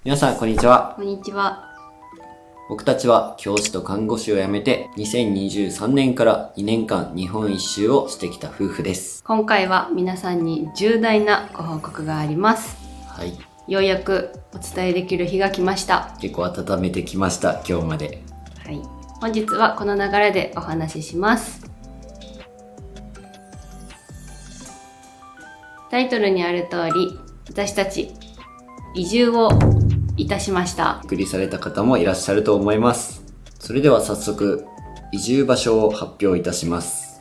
皆さんこんにちは。こんにちは。僕たちは教師と看護師を辞めて2023年から2年間日本一周をしてきた夫婦です。今回は皆さんに重大なご報告があります。はい。ようやくお伝えできる日が来ました。結構温めてきました、今日まで。はい。本日はこの流れでお話しします。タイトルにある通り、私たち移住をいたしました。びっくりされた方もいらっしゃると思います。それでは早速移住場所を発表いたします。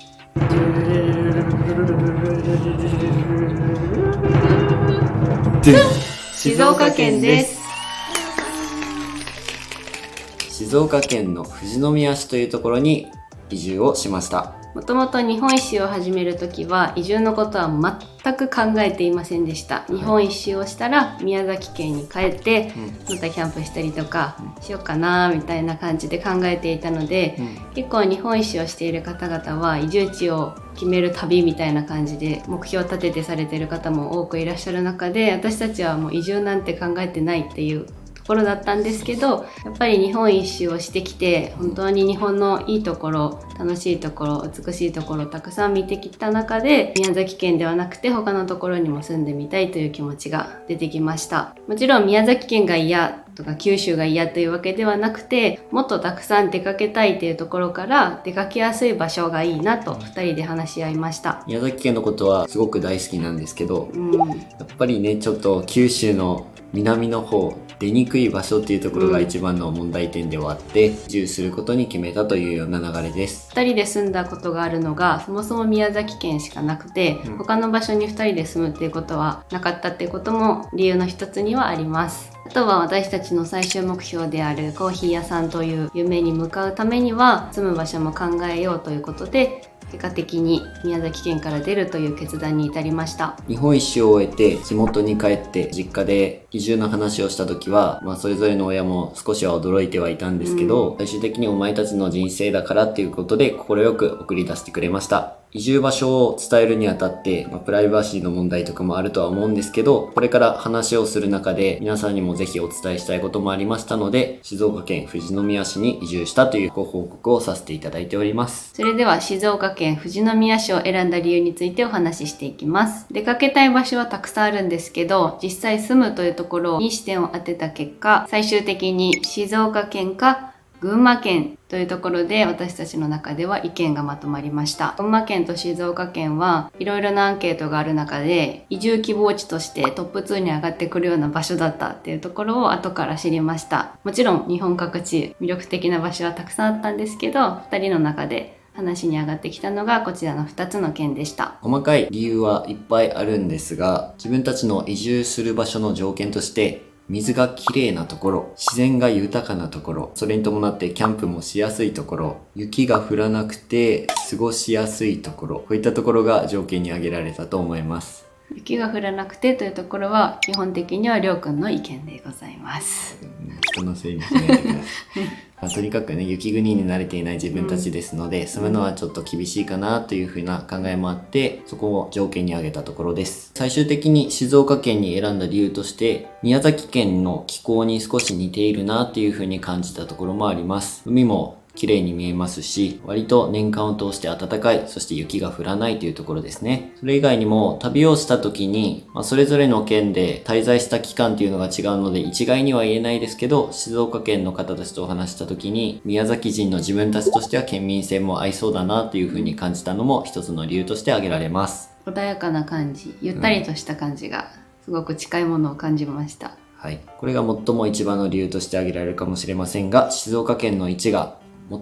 静岡県です。静岡県の富士宮市というところに移住をしました。もともと日本一周を始めるときは移住のことは全く考えていませんでした。日本一周をしたら宮崎県に帰ってまたキャンプしたりとかしようかなみたいな感じで考えていたので、結構日本一周をしている方々は移住地を決める旅みたいな感じで目標を立ててされている方も多くいらっしゃる中で、私たちはもう移住なんて考えてないっていうところだったんですけど、やっぱり日本一周をしてきて本当に日本のいいところ、楽しいところ、美しいところをたくさん見てきた中で、宮崎県ではなくて他のところにも住んでみたいという気持ちが出てきました。もちろん宮崎県が嫌とか九州が嫌というわけではなくて、もっとたくさん出かけたいというところから出かけやすい場所がいいなと2人で話し合いました。宮崎県のことはすごく大好きなんですけど、やっぱりね、ちょっと九州の南の方、出にくい場所っていうところが一番の問題点ではあって、移住することに決めたというような流れです。2人で住んだことがあるのがそもそも宮崎県しかなくて、他の場所に2人で住むっていうことはなかったっていうことも理由の一つにはあります。あとは私たちの最終目標であるコーヒー屋さんという夢に向かうためには住む場所も考えようということで、結果的に宮崎県から出るという決断に至りました。日本一周を終えて地元に帰って実家で移住の話をした時は、それぞれの親も少しは驚いてはいたんですけど、最終的にお前たちの人生だからっていうことで快く送り出してくれました。移住場所を伝えるにあたって、プライバシーの問題とかもあるとは思うんですけど、これから話をする中で皆さんにもぜひお伝えしたいこともありましたので、静岡県富士宮市に移住したというご報告をさせていただいております。それでは静岡県富士宮市を選んだ理由についてお話ししていきます。出かけたい場所はたくさんあるんですけど、実際住むというところに視点を当てた結果、最終的に静岡県か群馬県というところで私たちの中では意見がまとまりました。群馬県と静岡県はいろいろなアンケートがある中で移住希望地としてトップ2に上がってくるような場所だったっていうところを後から知りました。もちろん日本各地魅力的な場所はたくさんあったんですけど、2人の中で話に上がってきたのがこちらの2つの県でした。細かい理由はいっぱいあるんですが、自分たちの移住する場所の条件として水がきれいなところ、自然が豊かなところ、それに伴ってキャンプもしやすいところ、雪が降らなくて過ごしやすいところ、こういったところが条件に挙げられたと思います。雪が降らなくてというところは基本的にはりょうくんの意見でございます。人のせいにしないでください。とにかくね、雪国に慣れていない自分たちですので、住むのはちょっと厳しいかなというふうな考えもあって、そこを条件に挙げたところです。最終的に静岡県に選んだ理由として、宮崎県の気候に少し似ているなっていうふうに感じたところもあります。海も綺麗に見えますし、割と年間を通して暖かい、そして雪が降らないというところですね。それ以外にも旅をした時に、それぞれの県で滞在した期間っていうのが違うので一概には言えないですけど、静岡県の方たちとお話した時に宮崎人の自分たちとしては県民性も合いそうだなというふうに感じたのも一つの理由として挙げられます。穏やかな感じ、ゆったりとした感じがすごく近いものを感じました。はい。これが最も一番の理由として挙げられるかもしれませんが、静岡県の位置が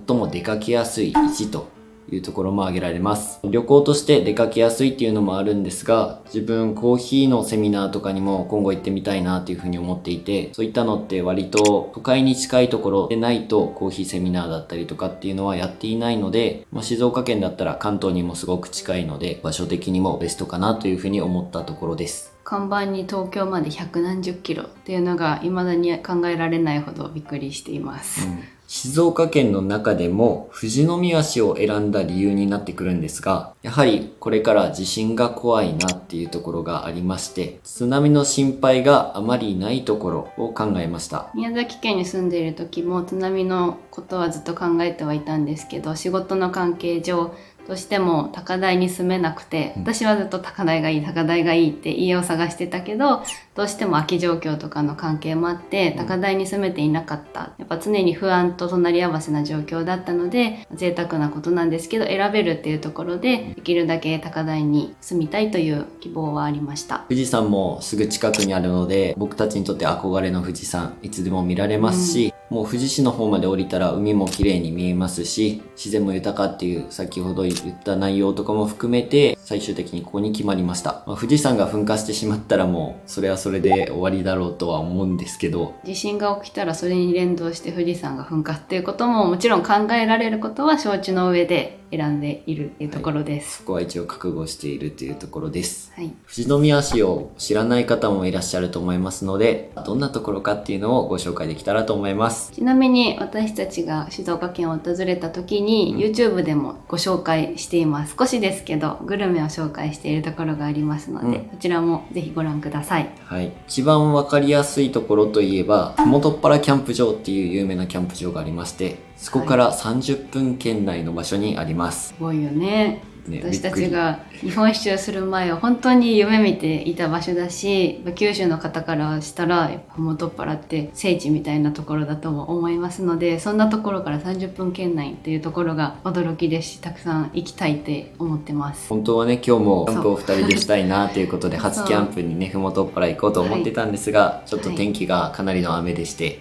最も出かけやすい位置というところも挙げられます。旅行として出かけやすいっていうのもあるんですが、自分コーヒーのセミナーとかにも今後行ってみたいなというふうに思っていて、そういったのって割と都会に近いところでないとコーヒーセミナーだったりとかっていうのはやっていないので、静岡県だったら関東にもすごく近いので場所的にもベストかなというふうに思ったところです。看板に東京まで100何十キロっていうのが未だに考えられないほどびっくりしています。静岡県の中でも富士宮市を選んだ理由になってくるんですが、やはりこれから地震が怖いなっていうところがありまして、津波の心配があまりないところを考えました。宮崎県に住んでいる時も津波のことはずっと考えてはいたんですけど、仕事の関係上どうしても高台に住めなくて、私はずっと高台がいいって家を探してたけど、どうしても空き状況とかの関係もあって高台に住めていなかった。やっぱ常に不安と隣り合わせな状況だったので、贅沢なことなんですけど選べるっていうところで、できるだけ高台に住みたいという希望はありました。富士山もすぐ近くにあるので、僕たちにとって憧れの富士山いつでも見られますし、もう富士市の方まで降りたら海も綺麗に見えますし、自然も豊かっていう先ほど言った内容とかも含めて最終的にここに決まりました。富士山が噴火してしまったらもうそれはそれで終わりだろうとは思うんですけど、地震が起きたらそれに連動して富士山が噴火っていうことももちろん考えられることは承知の上で選んでいるっていうところです。そこは一応覚悟しているというところです。はい、富士宮市を知らない方もいらっしゃると思いますので、どんなところかっていうのをご紹介できたらと思います。ちなみに私たちが静岡県を訪れた時に、YouTube でもご紹介しています。少しですけどグルメを紹介しているところがありますので、こちらもぜひご覧ください。はい。一番わかりやすいところといえば、元々キャンプ場っていう有名なキャンプ場がありまして、そこから30分圏内の場所にあります。すごいよね。私たちが日本一周する前は本当に夢見ていた場所だし、九州の方からしたらやっぱ元っ腹って聖地みたいなところだとも思いますので、そんなところから30分圏内っていうところが驚きですし、たくさん行きたいって思ってます。本当はね、今日もキャンプを2人でしたいなということで初キャンプにね、ふもとっぱら行こうと思ってたんですが、ちょっと天気がかなりの雨でして、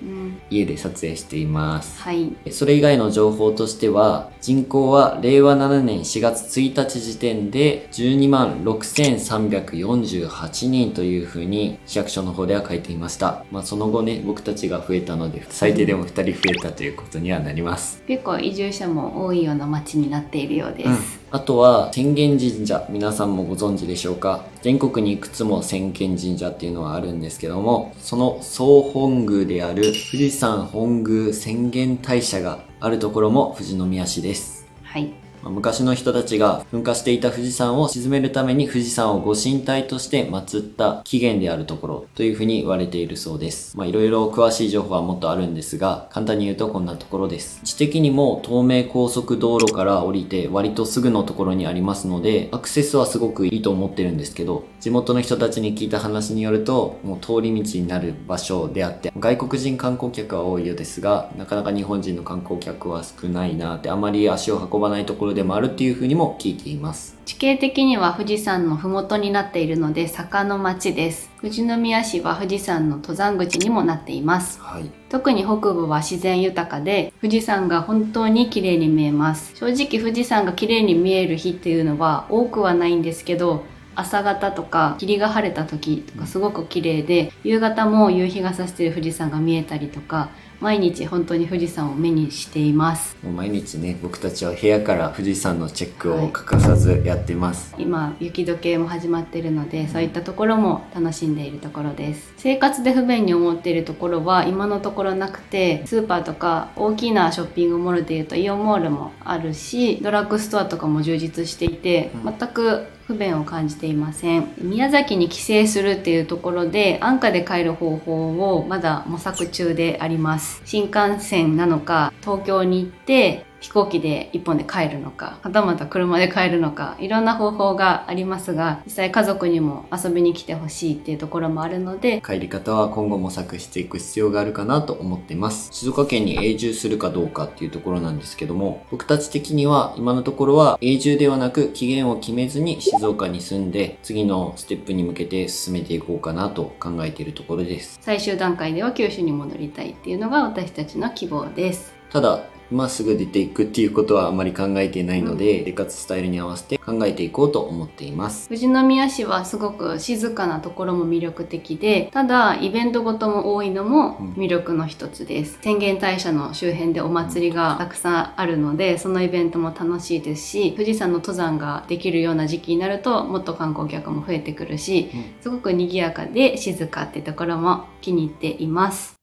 家で撮影しています。はい。それ以外の情報としては、人口は令和7年4月1日時点で12万6348人というふうに市役所の方では書いていました。その後ね、僕たちが増えたので最低でも2人増えたということにはなります。結構移住者も多いような町になっているようです。あとは浅間神社、皆さんもご存知でしょうか。全国にいくつも浅間神社っていうのはあるんですけども、その総本宮である富士山本宮浅間大社があるところも富士宮市です。はい。昔の人たちが噴火していた富士山を鎮めるために富士山をご神体として祀った起源であるところというふうに言われているそうです。いろいろ詳しい情報はもっとあるんですが、簡単に言うとこんなところです。位置的にも東名高速道路から降りて割とすぐのところにありますので、アクセスはすごくいいと思ってるんですけど、地元の人たちに聞いた話によると、もう通り道になる場所であって、外国人観光客は多いようですが、なかなか日本人の観光客は少ないなって、あまり足を運ばないところでもあるっていうふうにも聞いています。地形的には富士山の麓になっているので坂の町です。富士宮市は富士山の登山口にもなっています。はい。特に北部は自然豊かで富士山が本当に綺麗に見えます。正直富士山が綺麗に見える日っていうのは多くはないんですけど、朝方とか霧が晴れた時とかすごく綺麗で、夕方も夕日が差している富士山が見えたりとか、毎日本当に富士山を目にしています。もう毎日ね、僕たちは部屋から富士山のチェックを欠かさずやってます。今雪解けも始まっているので、そういったところも楽しんでいるところです。生活で不便に思っているところは今のところなくて、スーパーとか大きなショッピングモールでいうとイオンモールもあるし、ドラッグストアとかも充実していて、全く不便を感じていません。宮崎に帰省するっていうところで安価で帰る方法をまだ模索中であります。新幹線なのか、東京に行って飛行機で1本で帰るのか、はたまた車で帰るのか、いろんな方法がありますが、実際家族にも遊びに来てほしいっていうところもあるので、帰り方は今後模索していく必要があるかなと思っています。静岡県に永住するかどうかっていうところなんですけども、僕たち的には今のところは永住ではなく期限を決めずに静岡に住んで、次のステップに向けて進めていこうかなと考えているところです。最終段階では九州に戻りたいっていうのが私たちの希望です。ただ今すぐ出ていくっていうことはあまり考えていないので、生活スタイルに合わせて考えていこうと思っています。富士宮市はすごく静かなところも魅力的で、ただイベントごとも多いのも魅力の一つです。浅間大社の周辺でお祭りがたくさんあるので、そのイベントも楽しいですし、富士山の登山ができるような時期になるともっと観光客も増えてくるし、すごく賑やかで静かってところも気に入っています。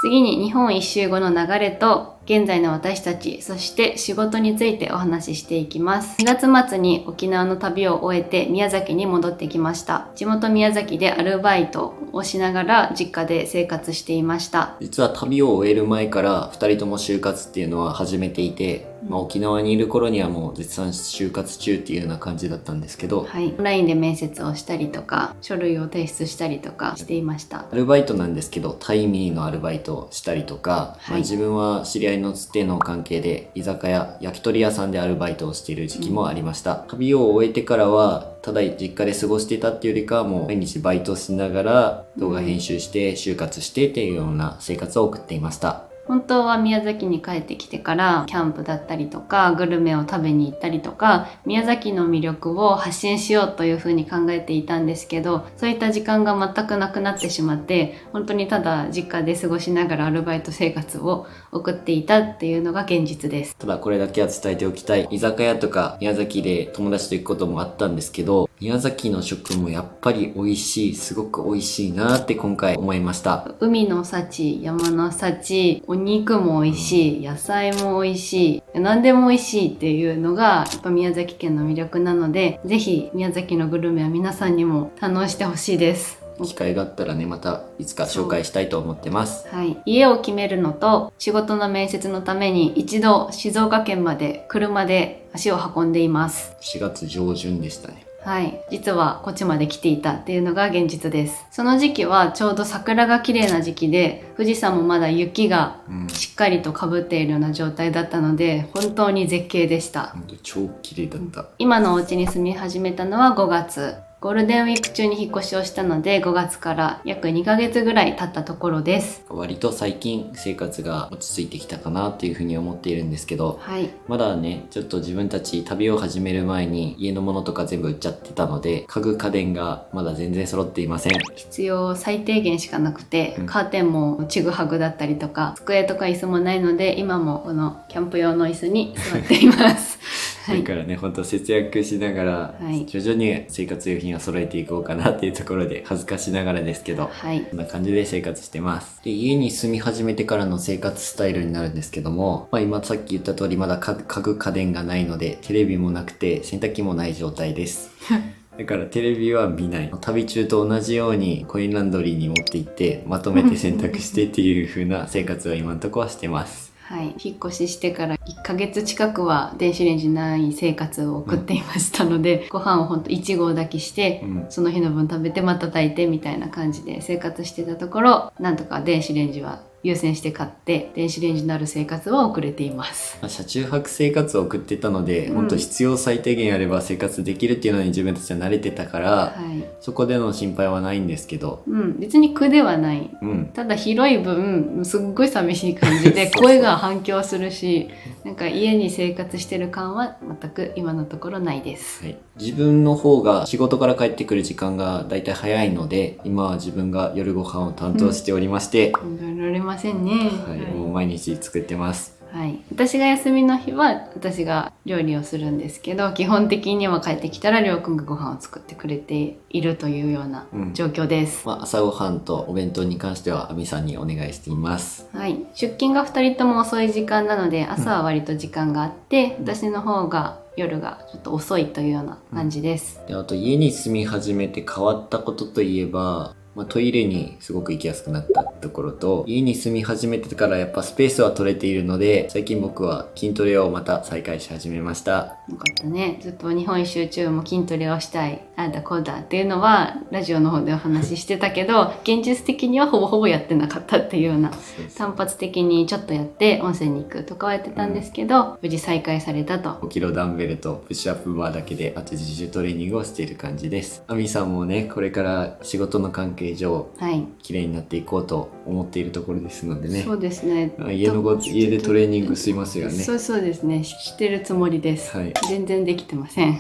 次に日本一周後の流れと現在の私たち、そして仕事についてお話ししていきます。2月末に沖縄の旅を終えて宮崎に戻ってきました。地元宮崎でアルバイトをしながら実家で生活していました。実は旅を終える前から2人とも就活っていうのは始めていて、沖縄にいる頃にはもう絶賛就活中っていうような感じだったんですけど、はい、オンラインで面接をしたりとか書類を提出したりとかしていました。アルバイトなんですけどタイミーのアルバイトをしたりとか、自分は知り合いのつての関係で居酒屋、焼き鳥屋さんでアルバイトをしている時期もありました。旅を終えてからはただ実家で過ごしていたっていうよりかはもう毎日バイトしながら動画編集して就活してっていうような生活を送っていました。本当は宮崎に帰ってきてからキャンプだったりとかグルメを食べに行ったりとか宮崎の魅力を発信しようというふうに考えていたんですけど、そういった時間が全くなくなってしまって本当にただ実家で過ごしながらアルバイト生活を送っていたっていうのが現実です。ただこれだけは伝えておきたい。居酒屋とか宮崎で友達と行くこともあったんですけど、宮崎の食もやっぱり美味しい、すごく美味しいなって今回思いました。海の幸、山の幸、お肉も美味しい、野菜も美味しい、何でも美味しいっていうのがやっぱ宮崎県の魅力なので、ぜひ宮崎のグルメは皆さんにも堪能してほしいです。機会があったらね、またいつか紹介したいと思ってます。はい、家を決めるのと仕事の面接のために一度静岡県まで車で足を運んでいます。4月上旬でしたね。はい。実はこっちまで来ていたっていうのが現実です。その時期はちょうど桜が綺麗な時期で、富士山もまだ雪がしっかりと被っているような状態だったので、本当に絶景でした。本当超綺麗だった。今のお家に住み始めたのは5月。ゴールデンウィーク中に引っ越しをしたので5月から約2ヶ月ぐらい経ったところです。割と最近生活が落ち着いてきたかなっていうふうに思っているんですけど、はい、まだねちょっと自分たち旅を始める前に家のものとか全部売っちゃってたので、家具家電がまだ全然揃っていません。必要最低限しかなくて、カーテンもちぐはぐだったりとか机とか椅子もないので、今もこのキャンプ用の椅子に座っていますだからね、本当節約しながら、徐々に生活用品を揃えていこうかなっていうところで、恥ずかしながらですけど、こんな感じで生活してます。で、家に住み始めてからの生活スタイルになるんですけども、今さっき言った通りまだ家具家電がないので、テレビもなくて洗濯機もない状態です。だからテレビは見ない。旅中と同じようにコインランドリーに持って行ってまとめて洗濯してっていう風な生活を今のところはしてます。はい、引っ越ししてから1ヶ月近くは電子レンジない生活を送っていましたので、ご飯をほんと1合炊きして、その日の分食べてまた炊いてみたいな感じで生活してたところ、なんとか電子レンジは優先して買って電子レンジのある生活は送れています。車中泊生活を送ってたので、本当必要最低限あれば生活できるっていうのに自分たちは慣れてたから、そこでの心配はないんですけど、別に苦ではない、ただ広い分すっごい寂しい感じで声が反響するし、なんか家に生活してる感は全く今のところないです。自分の方が仕事から帰ってくる時間がだいたい早いので、今は自分が夜ご飯を担当しておりまして、考えられませんね。もう毎日作ってます。私が休みの日は私が料理をするんですけど、基本的には帰ってきたらりょうくんがご飯を作ってくれているというような状況です。朝ごはんとお弁当に関してはあみさんにお願いしています。出勤が2人とも遅い時間なので、朝は割と時間があって、私の方が夜がちょっと遅いというような感じです。で、あと家に住み始めて変わったことといえば、トイレにすごく行きやすくなったところと、家に住み始めてからやっぱスペースは取れているので、最近僕は筋トレをまた再開し始めました。よかったね。ずっと日本一周中も筋トレをしたい、あだこうだっていうのはラジオの方でお話ししてたけど、現実的にはほぼほぼやってなかったっていうような、単発的にちょっとやって温泉に行くとかはやってたんですけど、無事再開されたと。5キロダンベルとプッシュアップバーだけであと自重トレーニングをしている感じです。あみさんもね、これから仕事の関係上綺麗になっていこうと思っているところですのでね。そうですね。家でトレーニングしますよね。そうですね。してるつもりです。全然できてません。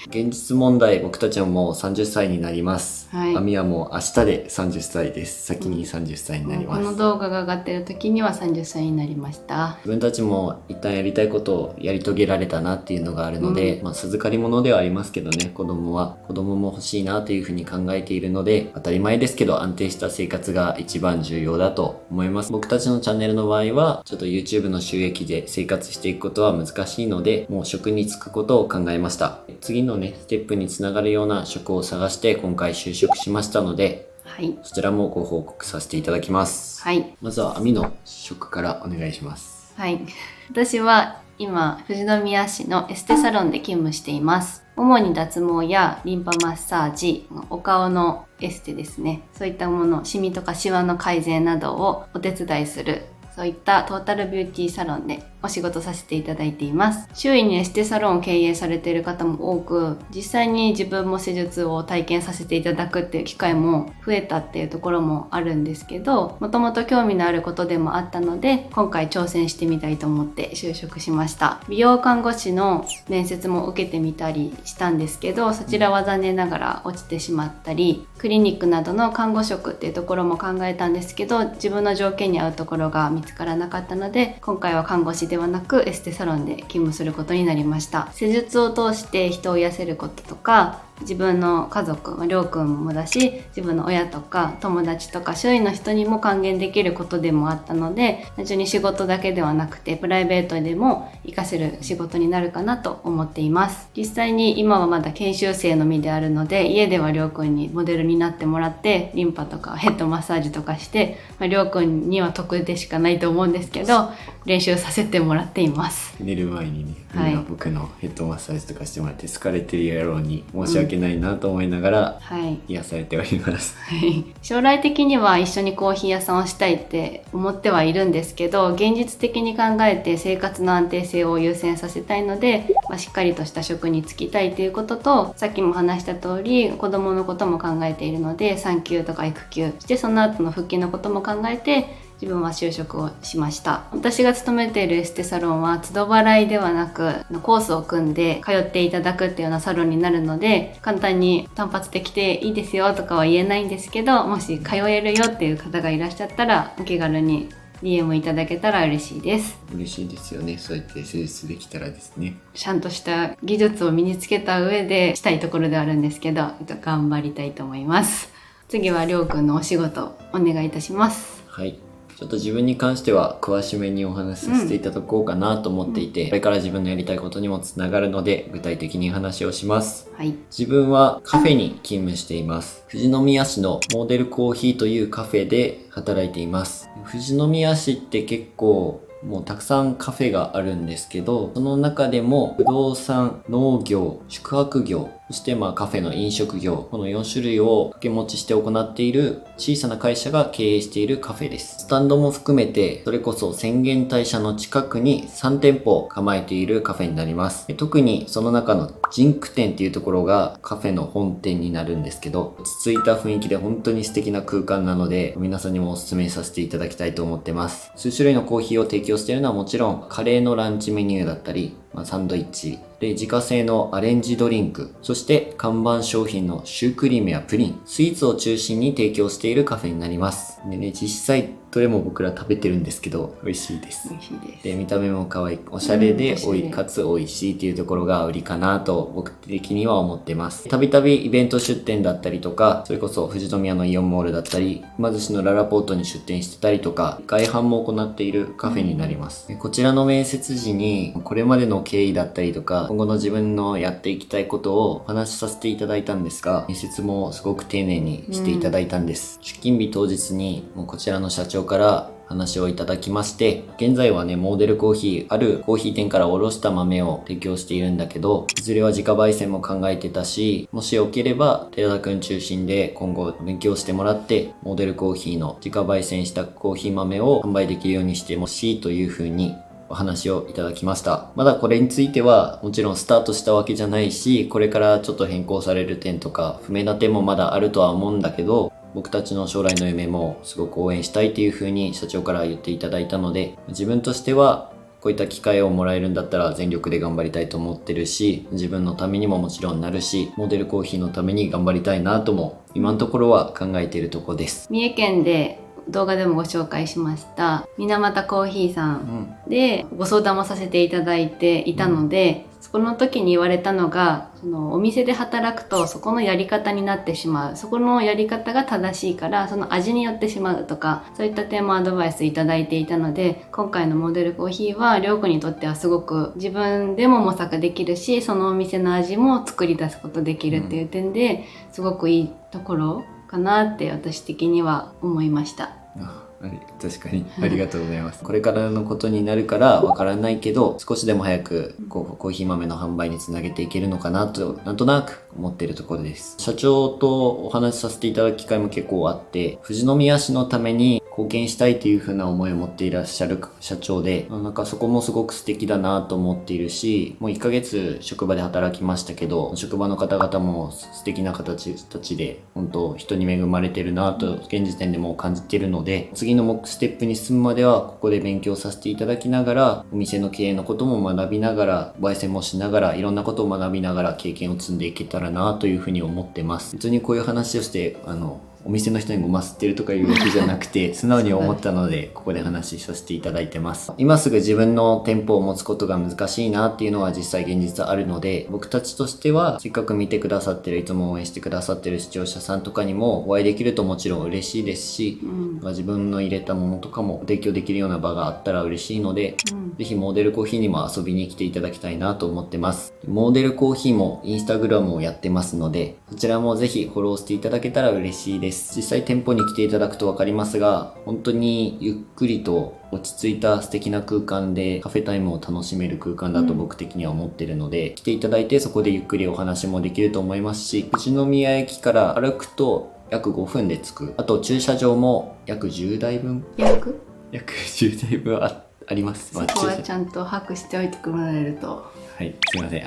現実問題来僕たちはもう30歳になります。はい。アミはもう明日で30歳です。先に30歳になります。この動画が上がってる時には30歳になりました。自分たちも一旦やりたいことをやり遂げられたなっていうのがあるので、授かり物ではありますけどね、子供も欲しいなというふうに考えているので、当たり前ですけど安定した生活が一番重要だと思います。僕たちのチャンネルの場合は、ちょっと YouTube の収益で生活していくことは難しいので、もう職に就くことを考えました。次のね、ステップにつながるような職を探して今回就職しましたので、はい。そちらもご報告させていただきます。はい。まずは網の職からお願いします。はい。私は今、富士宮市のエステサロンで勤務しています。主に脱毛やリンパマッサージ、お顔のエステですね。そういったもの、シミとかシワの改善などをお手伝いする、そういったトータルビューティーサロンでお仕事させていただいています。周囲にエステサロンを経営されている方も多く、実際に自分も施術を体験させていただくっていう機会も増えたっていうところもあるんですけど、もともと興味のあることでもあったので、今回挑戦してみたいと思って就職しました。美容看護師の面接も受けてみたりしたんですけど、そちらは残念ながら落ちてしまったり、クリニックなどの看護職っていうところも考えたんですけど、自分の条件に合うところが見つからなかったので、今回は看護師ではなくエステサロンで勤務することになりました。施術を通して人を癒せることとか、自分の家族、りょうくんもだし、自分の親とか友達とか周囲の人にも還元できることでもあったので、単純に仕事だけではなくてプライベートでも活かせる仕事になるかなと思っています。実際に今はまだ研修生の身であるので、家ではりょうくんにモデルになってもらってリンパとかヘッドマッサージとかして、りょうくんには得でしかないと思うんですけど、練習させてもらっています。寝る前にね、はい、僕のヘッドマッサージとかしてもらって疲れてる野郎に申し訳ないなと思いながら、癒されております。将来的には一緒にコーヒー屋さんをしたいって思ってはいるんですけど、現実的に考えて生活の安定性を優先させたいので、しっかりとした職に就きたいということと、さっきも話した通り子供のことも考えているので、産休とか育休、そしてその後の復帰のことも考えて自分は就職をしました。私が勤めているエステサロンは都度払いではなくコースを組んで通っていただくっていうようなサロンになるので、簡単に単発で来ていいですよとかは言えないんですけど、もし通えるよっていう方がいらっしゃったらお気軽に DM いただけたら嬉しいです。嬉しいですよね。そうやって施術できたらですね。ちゃんとした技術を身につけた上でしたいところではあるんですけど、頑張りたいと思います。次はりょうくんのお仕事お願いいたします。はい。ちょっと自分に関しては詳しめにお話しさせていただこうかなと思っていて、これから自分のやりたいことにもつながるので具体的に話をします。はい。自分はカフェに勤務しています。富士宮市のモデルコーヒーというカフェで働いています。富士宮市って結構もうたくさんカフェがあるんですけど、その中でも不動産、農業、宿泊業、そしてカフェの飲食業、この4種類を掛け持ちして行っている小さな会社が経営しているカフェです。スタンドも含めて、それこそ浅間大社の近くに3店舗構えているカフェになります。特にその中のジンク店っていうところがカフェの本店になるんですけど、落ち着いた雰囲気で本当に素敵な空間なので、皆さんにもお勧めさせていただきたいと思ってます。数種類のコーヒーを提供しているのはもちろん、カレーのランチメニューだったり、サンドイッチで自家製のアレンジドリンク、そして看板商品のシュークリームやプリン、スイーツを中心に提供しているカフェになります。でね、実際どれも僕ら食べてるんですけど美味しいです。美味しいです。で、見た目も可愛い、おしゃれでかつ美味しいっていうところが売りかなと僕的には思ってます。たびたびイベント出店だったりとか、それこそ富士宮のイオンモールだったり、熊寿司のララポートに出店してたりとか、外販も行っているカフェになります。でこちらの面接時にこれまでの経緯だったりとか、今後の自分のやっていきたいことをお話しさせていただいたんですが、面接もすごく丁寧にしていただいたんです。出勤日当日にもうこちらの社長から話をいただきまして、現在はね、モデルコーヒー、あるコーヒー店からおろした豆を提供しているんだけど、いずれは自家焙煎も考えてたし、もしよければ寺田くん中心で今後勉強してもらって、モデルコーヒーの自家焙煎したコーヒー豆を販売できるようにしてほしいというふうにお話をいただきました。まだこれについてはもちろんスタートしたわけじゃないし、これからちょっと変更される点とか不明な点もまだあるとは思うんだけど、僕たちの将来の夢もすごく応援したいというふうに社長から言っていただいたので、自分としてはこういった機会をもらえるんだったら全力で頑張りたいと思ってるし、自分のためにももちろんなるし、モデルコーヒーのために頑張りたいなとも今のところは考えているところです。三重県で動画でもご紹介しました水俣コーヒーさんでご相談もさせていただいていたので、そこの時に言われたのが、そのお店で働くとそこのやり方になってしまう、そこのやり方が正しいからその味によってしまうとか、そういった点もアドバイスいただいていたので、今回のモデルコーヒーはりょうくんにとってはすごく自分でも模索できるし、そのお店の味も作り出すことできるっていう点ですごくいいところかなって私的には思いました。確かにありがとうございます。これからのことになるからわからないけど、少しでも早くコーヒー豆の販売につなげていけるのかなとなんとなく思っているところです。社長とお話しさせていただく機会も結構あって、富士宮市のために貢献したいという風な思いを持っていらっしゃる社長で、なんかそこもすごく素敵だなと思っているし、もう1ヶ月職場で働きましたけど、職場の方々も素敵な形たちで本当人に恵まれてるなと現時点でも感じているので、次のステップに進むまではここで勉強させていただきながら、お店の経営のことも学びながら、焙煎もしながら、いろんなことを学びながら経験を積んでいけたらなというふうに思ってます。別にこういう話をしてお店の人にごますってるとかいうわけじゃなくて素直に思ったのでここで話しさせていただいてます。今すぐ自分の店舗を持つことが難しいなっていうのは実際現実あるので、僕たちとしてはせっかく見てくださってる、いつも応援してくださってる視聴者さんとかにもお会いできるともちろん嬉しいですし、自分の入れたものとかも提供できるような場があったら嬉しいので、ぜひモデルコーヒーにも遊びに来ていただきたいなと思ってます。モデルコーヒーもインスタグラムをやってますので、そちらもぜひフォローしていただけたら嬉しいです。実際店舗に来ていただくと分かりますが、本当にゆっくりと落ち着いた素敵な空間でカフェタイムを楽しめる空間だと僕的には思ってるので、来ていただいてそこでゆっくりお話もできると思いますし、富士宮駅から歩くと約5分で着く。あと駐車場も約10台分約10台分あります。そこはちゃんと把握しておいてもらえると。はい、すいません。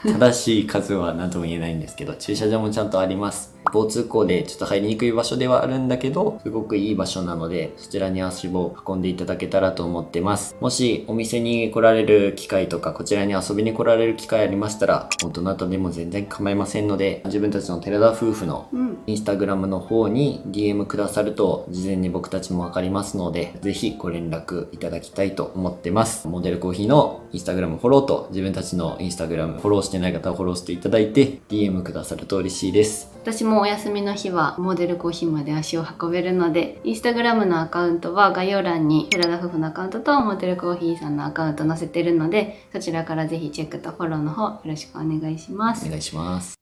正しい数は何とも言えないんですけど、駐車場もちゃんとあります。交通行でちょっと入りにくい場所ではあるんだけど、すごくいい場所なので、そちらに足を運んでいただけたらと思ってます。もしお店に来られる機会とか、こちらに遊びに来られる機会ありましたら、どなたでも全然構いませんので、自分たちの寺田夫婦のインスタグラムの方に DM くださると、事前に僕たちもわかりますので、ぜひご連絡いただきたいと思ってます。モデルコーヒーのインスタグラムフォローと、自分たちのインスタグラムフォローしてない方はフォローしていただいて、DM くださると嬉しいです。私もお休みの日はモデルコーヒーまで足を運べるので、インスタグラムのアカウントは概要欄に寺田夫婦のアカウントとモデルコーヒーさんのアカウント載せてるので、そちらからぜひチェックとフォローの方よろしくお願いします。お願いします。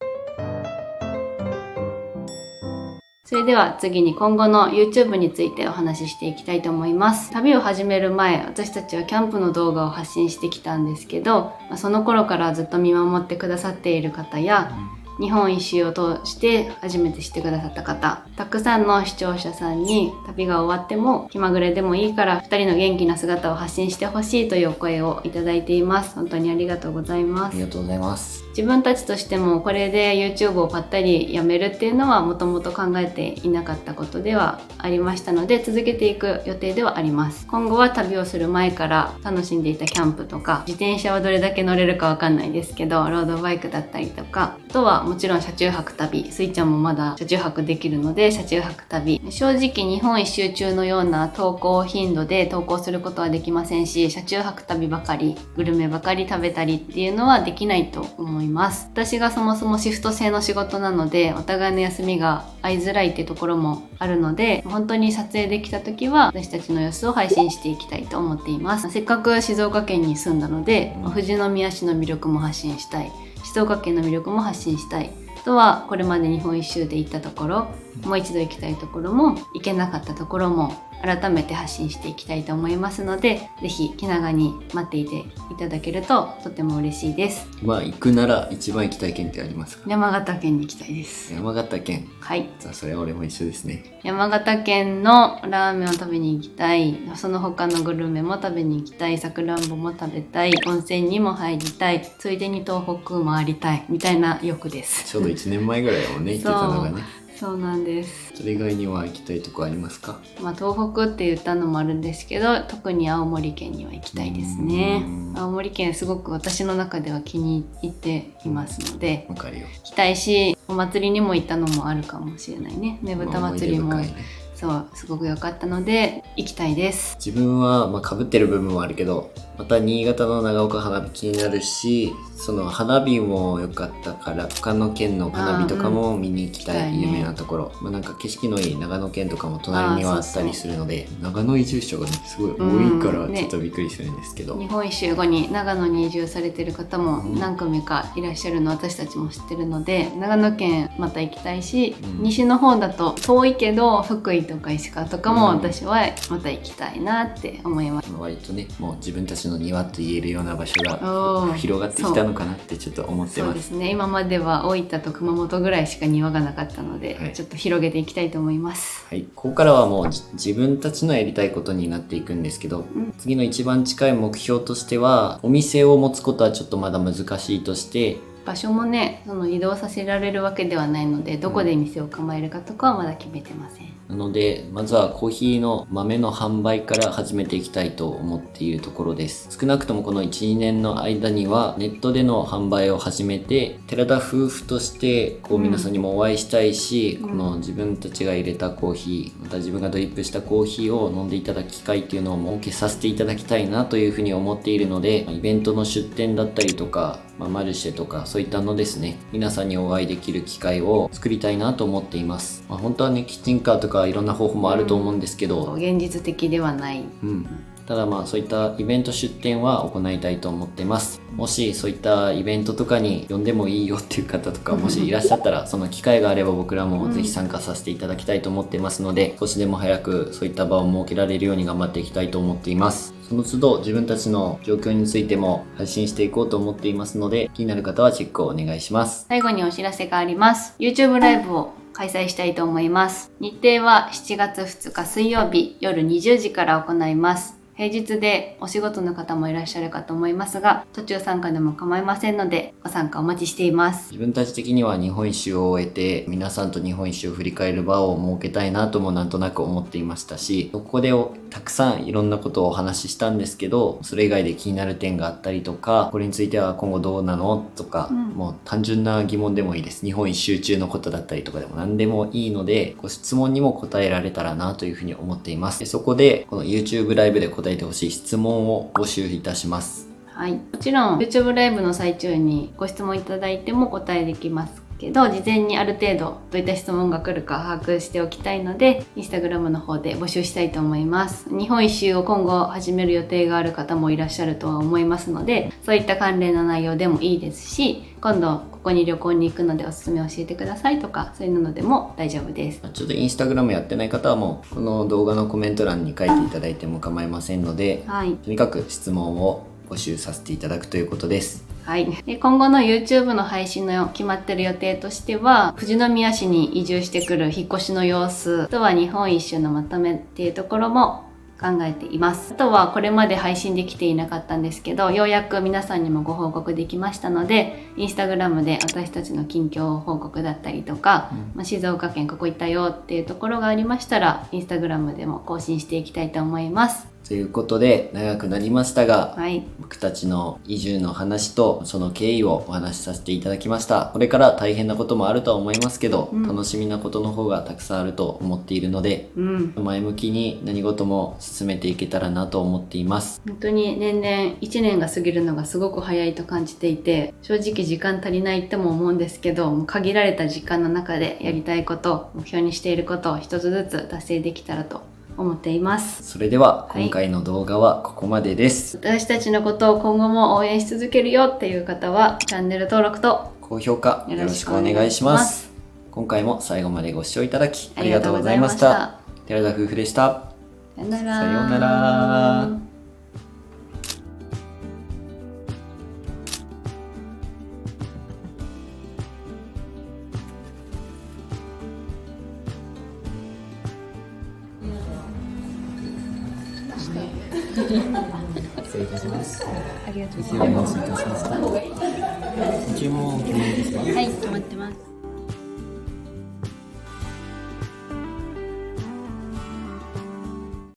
それでは次に今後の YouTube についてお話ししていきたいと思います。旅を始める前、私たちはキャンプの動画を発信してきたんですけど、その頃からずっと見守ってくださっている方や、日本一周を通して初めて知ってくださった方、たくさんの視聴者さんに旅が終わっても気まぐれでもいいから2人の元気な姿を発信してほしいというお声をいただいています。本当にありがとうございます。ありがとうございます。自分たちとしてもこれで YouTube をぱったりやめるっていうのはもともと考えていなかったことではありましたので、続けていく予定ではあります。今後は旅をする前から楽しんでいたキャンプとか、自転車はどれだけ乗れるかわかんないですけどロードバイクだったりとか、あとはもちろん車中泊旅、スイちゃんもまだ車中泊できるので車中泊旅、正直日本一周中のような投稿頻度で投稿することはできませんし、車中泊旅ばかりグルメばかり食べたりっていうのはできないと思います。私がそもそもシフト制の仕事なので、お互いの休みが合いづらいってところもあるので、本当に撮影できた時は私たちの様子を配信していきたいと思っています。せっかく静岡県に住んだので、富士宮市の魅力も発信したい、静岡県の魅力も発信したい、あとはこれまで日本一周で行ったところ、もう一度行きたいところも行けなかったところも改めて発信していきたいと思いますので、ぜひ気長に待っていていただけるととても嬉しいです。行くなら一番行きたい県ってありますか？山形県に行きたいです。山形県。はい。じゃあそれは俺も一緒ですね。山形県のラーメンを食べに行きたい、その他のグルメも食べに行きたい、さくらんぼも食べたい、温泉にも入りたい、ついでに東北回りたいみたいな欲です。ちょうど1年前ぐらいだもんね、行ってたのがね。そうなんです。それ以外には行きたいとこありますか？東北って言ったのもあるんですけど、特に青森県には行きたいですね。青森県すごく私の中では気に入っていますので、わかるよ。行きたいし、お祭りにも行ったのもあるかもしれないね。ねぶた祭りも、思い出深いね。そうすごく良かったので行きたいです。自分は被ってる部分もあるけど、また新潟の長岡花火気になるし、その花火も良かったから他の県の花火とかも見に行きたい、有名なところ、なんか景色のいい長野県とかも隣にはあったりするので、長野移住者がねすごい多いからちょっとびっくりするんですけど、日本一周後に長野に移住されてる方も何組かいらっしゃるの私たちも知ってるので、長野県また行きたいし、西の方だと遠いけど福井とか石川とかも私はまた行きたいなって思います。割とね、もう自分たちの庭と言えるような場所が広がってきたのかなってちょっと思ってます。そうですね、今までは大分と熊本ぐらいしか庭がなかったので、ちょっと広げていきたいと思います。はい、ここからはもう自分たちのやりたいことになっていくんですけど、次の一番近い目標としては、お店を持つことはちょっとまだ難しいとして、場所もね、その移動させられるわけではないので、どこで店を構えるかとかはまだ決めてません。なのでまずはコーヒーの豆の販売から始めていきたいと思っているところです。少なくともこの 1,2 年の間にはネットでの販売を始めて、寺田夫婦として皆さんにもお会いしたいし、この自分たちが入れたコーヒー、また自分がドリップしたコーヒーを飲んでいただく機会っていうのを設けさせていただきたいなというふうに思っているので、イベントの出店だったりとか、マルシェとかそういったのですね、皆さんにお会いできる機会を作りたいなと思っています。本当はね、キッチンカーとかいろんな方法もあると思うんですけど、現実的ではない、ただそういったイベント出店は行いたいと思ってます。もしそういったイベントとかに呼んでもいいよっていう方とかもしいらっしゃったら、その機会があれば僕らもぜひ参加させていただきたいと思ってますので、少しでも早くそういった場を設けられるように頑張っていきたいと思っています。その都度自分たちの状況についても配信していこうと思っていますので、気になる方はチェックをお願いします。最後にお知らせがあります。 YouTube ライブを開催したいと思います。日程は7月2日水曜日夜20時から行います。平日でお仕事の方もいらっしゃるかと思いますが、途中参加でも構いませんので、ご参加お待ちしています。自分たち的には日本一周を終えて、皆さんと日本一周を振り返る場を設けたいなともなんとなく思っていましたし、ここでたくさんいろんなことをお話ししたんですけど、それ以外で気になる点があったりとか、これについては今後どうなのとか、もう単純な疑問でもいいです。日本一周中のことだったりとかでも何でもいいので、ご質問にも答えられたらなというふうに思っています。そこでこの YouTube ライブで答えてほしい質問を募集いたします。はい、もちろん YouTube ライブの最中にご質問いただいても答えできますけど、事前にある程度どういった質問が来るか把握しておきたいので、Instagram の方で募集したいと思います。日本一周を今後始める予定がある方もいらっしゃるとは思いますので、そういった関連の内容でもいいですし、今度ここに旅行に行くのでおすすめ教えてくださいとか、そういうのでも大丈夫です。ちょっと Instagram やってない方はもうこの動画のコメント欄に書いていただいても構いませんので、とにかく質問を募集させていただくということです。はい、で今後の YouTube の配信の決まってる予定としては、富士宮市に移住してくる引っ越しの様子、あとは日本一周のまとめっていうところも考えています。あとはこれまで配信できていなかったんですけど、ようやく皆さんにもご報告できましたので、インスタグラムで私たちの近況報告だったりとか、静岡県ここ行ったよっていうところがありましたら、インスタグラムでも更新していきたいと思います。ということで長くなりましたが、僕たちの移住の話とその経緯をお話しさせていただきました。これから大変なこともあるとは思いますけど、楽しみなことの方がたくさんあると思っているので、前向きに何事も進めていけたらなと思っています。本当に年々1年が過ぎるのがすごく早いと感じていて、正直時間足りないっても思うんですけど、限られた時間の中でやりたいこと、目標にしていることを一つずつ達成できたらと思っています。それでは今回の動画はここまでです。私たちのことを今後も応援し続けるよっていう方はチャンネル登録と高評価よろしくお願いします。今回も最後までご視聴いただきありがとうございました。寺田夫婦でした。さようなら。さようなら。失礼いたします。ありがとうございます。注文決めですか？はい、決まってます。